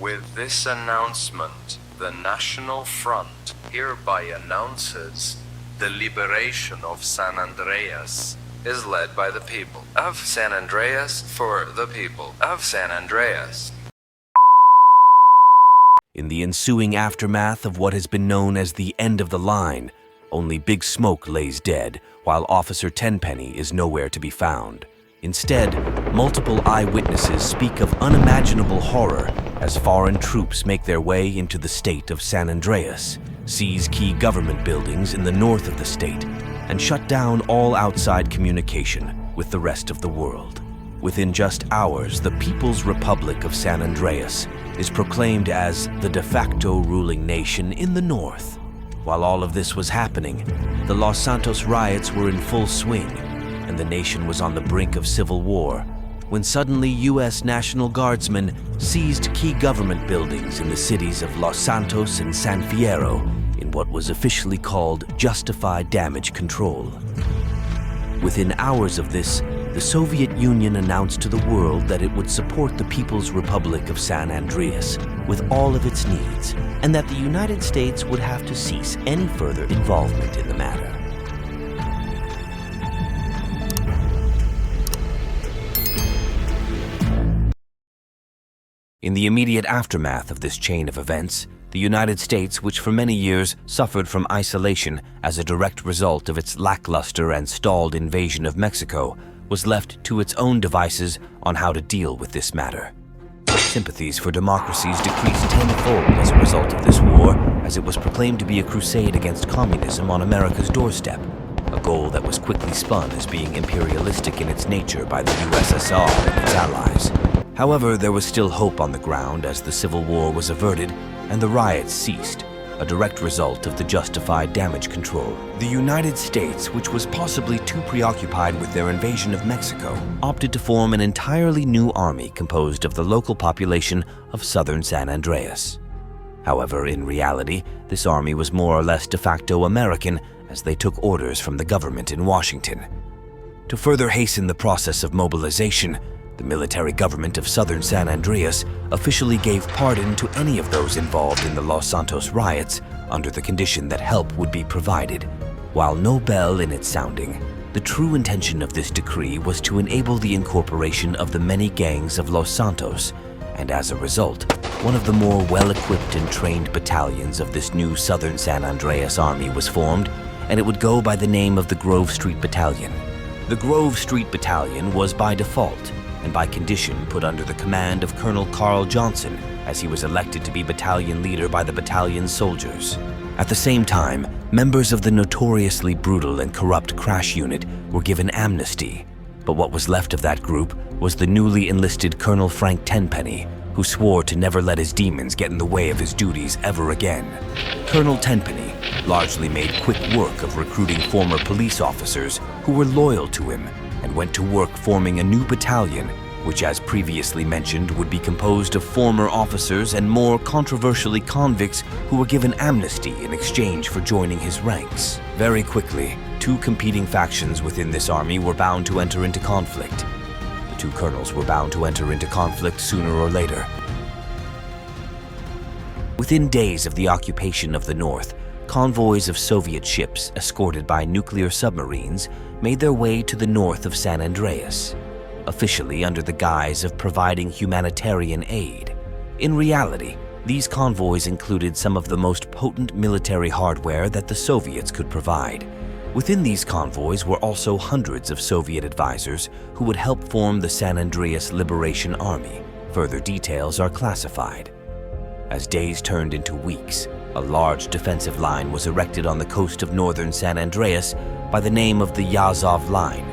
With this announcement, the National Front hereby announces the liberation of San Andreas is led by the people of San Andreas for the people of San Andreas. In the ensuing aftermath of what has been known as the end of the line, only Big Smoke lays dead, while Officer Tenpenny is nowhere to be found. Instead, multiple eyewitnesses speak of unimaginable horror as foreign troops make their way into the state of San Andreas, seize key government buildings in the north of the state, and shut down all outside communication with the rest of the world. Within just hours, the People's Republic of San Andreas is proclaimed as the de facto ruling nation in the north. While all of this was happening, the Los Santos riots were in full swing, and the nation was on the brink of civil war, when suddenly U.S. National Guardsmen seized key government buildings in the cities of Los Santos and San Fierro in what was officially called justified damage control. Within hours of this, the Soviet Union announced to the world that it would support the People's Republic of San Andreas with all of its needs, and that the United States would have to cease any further involvement in the matter. In the immediate aftermath of this chain of events, the United States, which for many years suffered from isolation as a direct result of its lackluster and stalled invasion of Mexico, was left to its own devices on how to deal with this matter. Sympathies for democracies decreased tenfold as a result of this war, as it was proclaimed to be a crusade against communism on America's doorstep, a goal that was quickly spun as being imperialistic in its nature by the USSR and its allies. However, there was still hope on the ground as the Civil War was averted and the riots ceased, a direct result of the justified damage control. The United States, which was possibly too preoccupied with their invasion of Mexico, opted to form an entirely new army composed of the local population of southern San Andreas. However, in reality, this army was more or less de facto American as they took orders from the government in Washington. To further hasten the process of mobilization, the military government of southern San Andreas officially gave pardon to any of those involved in the Los Santos riots under the condition that help would be provided. While no bell in its sounding, the true intention of this decree was to enable the incorporation of the many gangs of Los Santos, and as a result, one of the more well-equipped and trained battalions of this new southern San Andreas army was formed, and it would go by the name of the Grove Street Battalion. The Grove Street Battalion was by default and by condition put under the command of Colonel Carl Johnson, as he was elected to be battalion leader by the battalion's soldiers. At the same time, members of the notoriously brutal and corrupt crash unit were given amnesty, but what was left of that group was the newly enlisted Colonel Frank Tenpenny, who swore to never let his demons get in the way of his duties ever again. Colonel Tenpenny largely made quick work of recruiting former police officers who were loyal to him and went to work forming a new battalion, which, as previously mentioned, would be composed of former officers and more controversially convicts who were given amnesty in exchange for joining his ranks. Very quickly, two competing factions within this army were bound to enter into conflict. The two colonels were bound to enter into conflict sooner or later. Within days of the occupation of the North, convoys of Soviet ships escorted by nuclear submarines made their way to the north of San Andreas, officially under the guise of providing humanitarian aid. In reality, these convoys included some of the most potent military hardware that the Soviets could provide. Within these convoys were also hundreds of Soviet advisors who would help form the San Andreas Liberation Army. Further details are classified. As days turned into weeks, a large defensive line was erected on the coast of northern San Andreas by the name of the Yazov Line.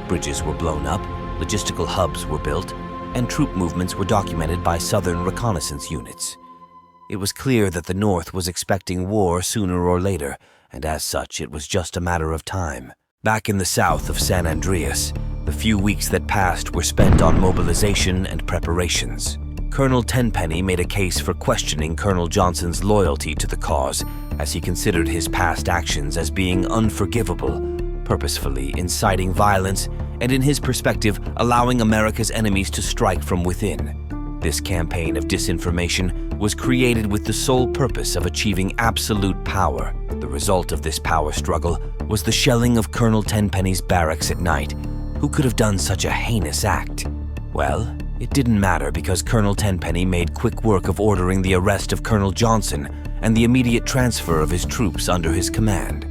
Bridges were blown up, logistical hubs were built, and troop movements were documented by southern reconnaissance units. It was clear that the North was expecting war sooner or later, and as such, it was just a matter of time. Back in the south of San Andreas, the few weeks that passed were spent on mobilization and preparations. Colonel Tenpenny made a case for questioning Colonel Johnson's loyalty to the cause, as he considered his past actions as being unforgivable, purposefully inciting violence, and in his perspective, allowing America's enemies to strike from within. This campaign of disinformation was created with the sole purpose of achieving absolute power. The result of this power struggle was the shelling of Colonel Tenpenny's barracks at night. Who could have done such a heinous act? Well, it didn't matter because Colonel Tenpenny made quick work of ordering the arrest of Colonel Johnson and the immediate transfer of his troops under his command.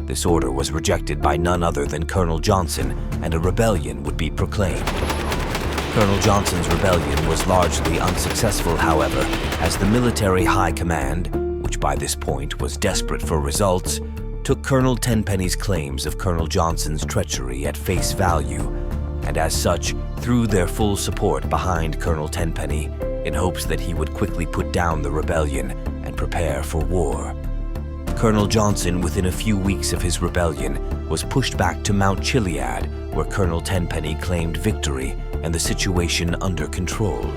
This order was rejected by none other than Colonel Johnson, and a rebellion would be proclaimed. Colonel Johnson's rebellion was largely unsuccessful, however, as the military high command, which by this point was desperate for results, took Colonel Tenpenny's claims of Colonel Johnson's treachery at face value, and as such threw their full support behind Colonel Tenpenny in hopes that he would quickly put down the rebellion and prepare for war. Colonel Johnson, within a few weeks of his rebellion, was pushed back to Mount Chiliad, where Colonel Tenpenny claimed victory and the situation under control.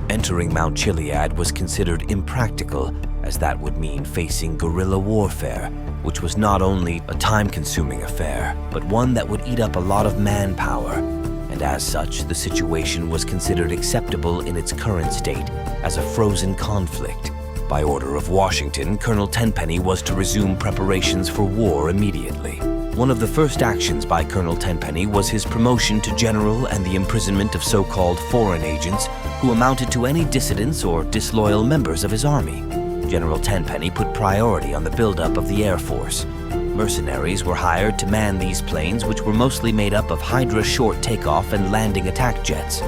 Entering Mount Chiliad was considered impractical, as that would mean facing guerrilla warfare, which was not only a time-consuming affair, but one that would eat up a lot of manpower, and as such, the situation was considered acceptable in its current state as a frozen conflict. By order of Washington, Colonel Tenpenny was to resume preparations for war immediately. One of the first actions by Colonel Tenpenny was his promotion to general and the imprisonment of so-called foreign agents who amounted to any dissidents or disloyal members of his army. General Tenpenny put priority on the buildup of the Air Force. Mercenaries were hired to man these planes, which were mostly made up of Hydra short takeoff and landing attack jets.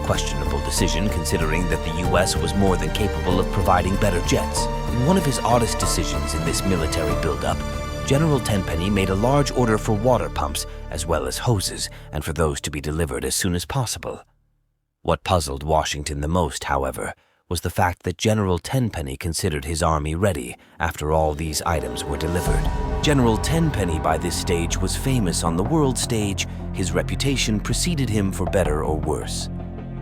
Questionable decision considering that the US was more than capable of providing better jets. In one of his oddest decisions in this military buildup, General Tenpenny made a large order for water pumps as well as hoses, and for those to be delivered as soon as possible. What puzzled Washington the most, however, was the fact that General Tenpenny considered his army ready after all these items were delivered. General Tenpenny by this stage was famous on the world stage. His reputation preceded him for better or worse.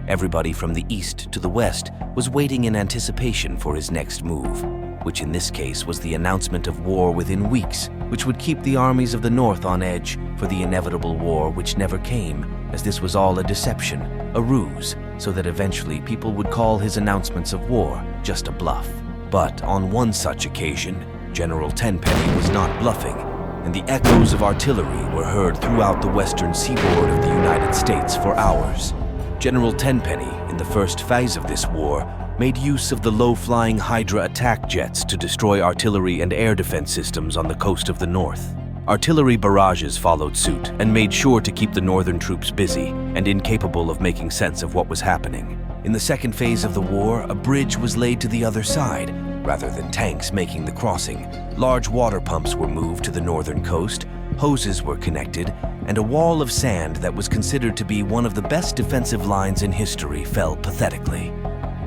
Everybody from the east to the west was waiting in anticipation for his next move, which in this case was the announcement of war within weeks, which would keep the armies of the north on edge for the inevitable war which never came, as this was all a deception, a ruse, so that eventually people would call his announcements of war just a bluff. But on one such occasion, General Tenpenny was not bluffing, and the echoes of artillery were heard throughout the western seaboard of the United States for hours. General Tenpenny, in the first phase of this war, made use of the low-flying Hydra attack jets to destroy artillery and air defense systems on the coast of the north. Artillery barrages followed suit and made sure to keep the northern troops busy and incapable of making sense of what was happening. In the second phase of the war, a bridge was laid to the other side, rather than tanks making the crossing. Large water pumps were moved to the northern coast, hoses were connected, and a wall of sand that was considered to be one of the best defensive lines in history fell pathetically.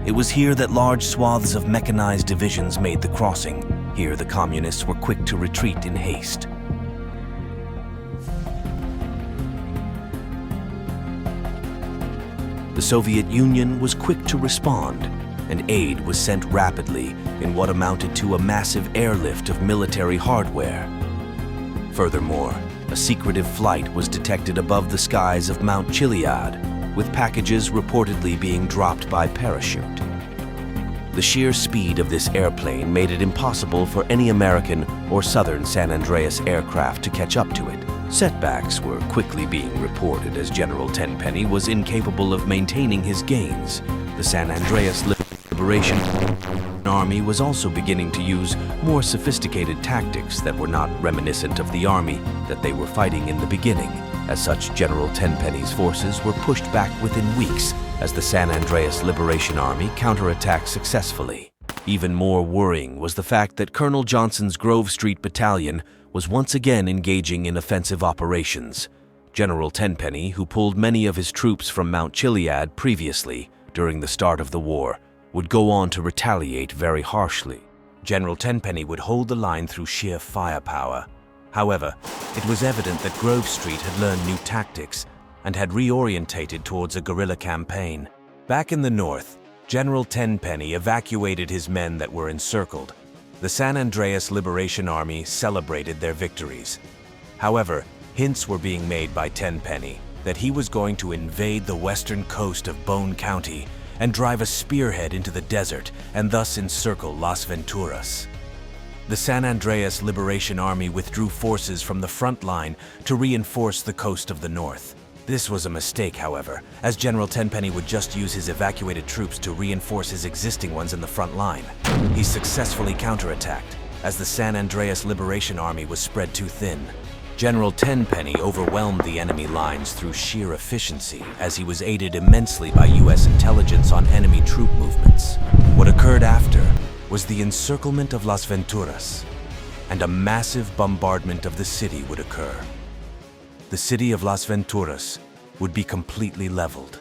It was here that large swaths of mechanized divisions made the crossing. Here the communists were quick to retreat in haste. The Soviet Union was quick to respond, and aid was sent rapidly in what amounted to a massive airlift of military hardware. Furthermore, a secretive flight was detected above the skies of Mount Chiliad, with packages reportedly being dropped by parachute. The sheer speed of this airplane made it impossible for any American or Southern San Andreas aircraft to catch up to it. Setbacks were quickly being reported as General Tenpenny was incapable of maintaining his gains. The San Andreas Liberation Army was also beginning to use more sophisticated tactics that were not reminiscent of the army that they were fighting in the beginning. As such, General Tenpenny's forces were pushed back within weeks as the San Andreas Liberation Army counterattacked successfully. Even more worrying was the fact that Colonel Johnson's Grove Street Battalion was once again engaging in offensive operations. General Tenpenny, who pulled many of his troops from Mount Chiliad previously during the start of the war, would go on to retaliate very harshly. General Tenpenny would hold the line through sheer firepower. However, it was evident that Grove Street had learned new tactics and had reorientated towards a guerrilla campaign. Back in the north, General Tenpenny evacuated his men that were encircled. The San Andreas Liberation Army celebrated their victories. However, hints were being made by Tenpenny that he was going to invade the western coast of Bone County and drive a spearhead into the desert and thus encircle Las Venturas. The San Andreas Liberation Army withdrew forces from the front line to reinforce the coast of the north. This was a mistake, however, as General Tenpenny would just use his evacuated troops to reinforce his existing ones in the front line. He successfully counterattacked, as the San Andreas Liberation Army was spread too thin. General Tenpenny overwhelmed the enemy lines through sheer efficiency, as he was aided immensely by U.S. intelligence on enemy troop movements. What occurred after was the encirclement of Las Venturas, and a massive bombardment of the city would occur. The city of Las Venturas would be completely leveled.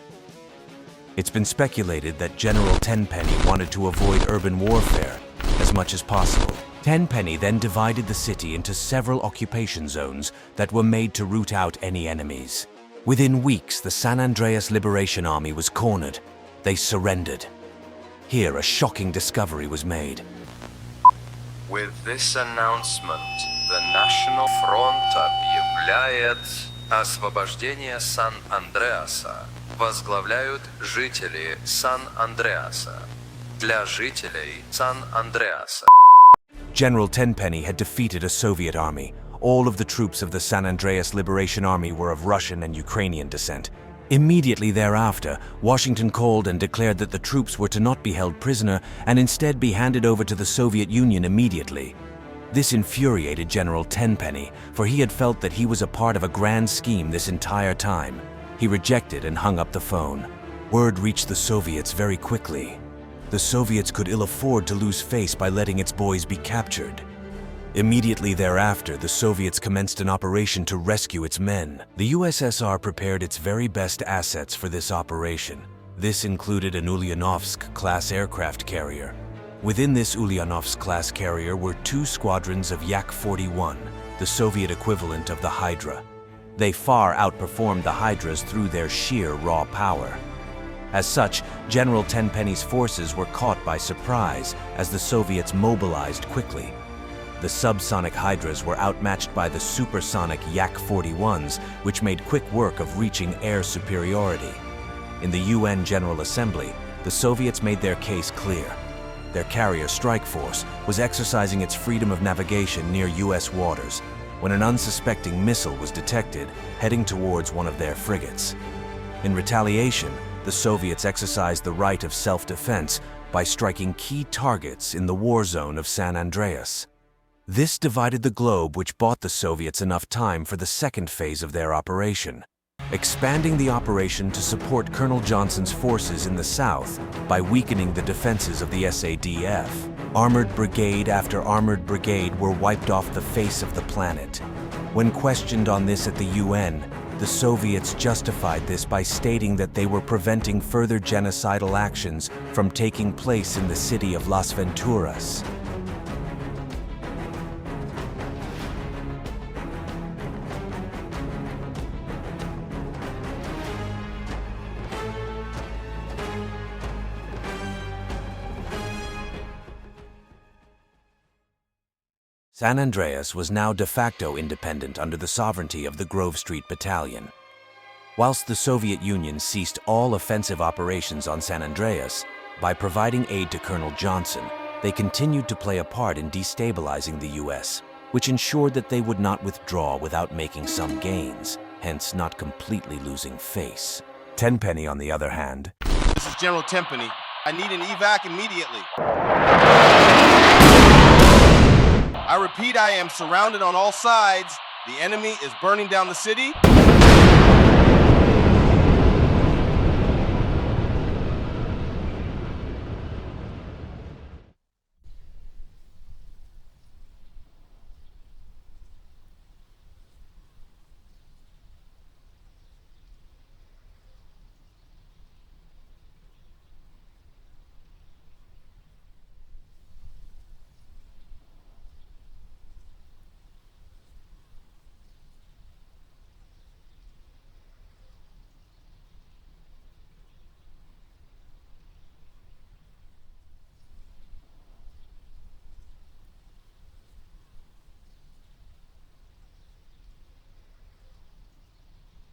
It's been speculated that General Tenpenny wanted to avoid urban warfare as much as possible. Tenpenny then divided the city into several occupation zones that were made to root out any enemies. Within weeks, the San Andreas Liberation Army was cornered. They surrendered. Here, a shocking discovery was made. With this announcement, the National Front объявляет освобождение Сан-Андреаса. Возглавляют жители Сан-Андреаса. Для жителей Сан-Андреаса. General Tenpenny had defeated a Soviet army. All of the troops of the San Andreas Liberation Army were of Russian and Ukrainian descent. Immediately thereafter, Washington called and declared that the troops were to not be held prisoner and instead be handed over to the Soviet Union immediately. This infuriated General Tenpenny, for he had felt that he was a part of a grand scheme this entire time. He rejected and hung up the phone. Word reached the Soviets very quickly. The Soviets could ill afford to lose face by letting its boys be captured. Immediately thereafter, the Soviets commenced an operation to rescue its men. The USSR prepared its very best assets for this operation. This included an Ulyanovsk-class aircraft carrier. Within this Ulyanovsk-class carrier were 2 squadrons of Yak-41, the Soviet equivalent of the Hydra. They far outperformed the Hydras through their sheer raw power. As such, General Tenpenny's forces were caught by surprise as the Soviets mobilized quickly. The subsonic Hydras were outmatched by the supersonic Yak-41s, which made quick work of reaching air superiority. In the UN General Assembly, the Soviets made their case clear. Their carrier strike force was exercising its freedom of navigation near US waters when an unsuspecting missile was detected heading towards one of their frigates. In retaliation, the Soviets exercised the right of self-defense by striking key targets in the war zone of San Andreas. This divided the globe, which bought the Soviets enough time for the second phase of their operation, expanding the operation to support Colonel Johnson's forces in the south by weakening the defenses of the SADF. Armored brigade after armored brigade were wiped off the face of the planet. When questioned on this at the UN, the Soviets justified this by stating that they were preventing further genocidal actions from taking place in the city of Las Venturas. San Andreas was now de facto independent under the sovereignty of the Grove Street Battalion. Whilst the Soviet Union ceased all offensive operations on San Andreas, by providing aid to Colonel Johnson, they continued to play a part in destabilizing the US, which ensured that they would not withdraw without making some gains, hence not completely losing face. Tenpenny, on the other hand... This is General Tenpenny. I need an evac immediately. I repeat, I am surrounded on all sides. The enemy is burning down the city.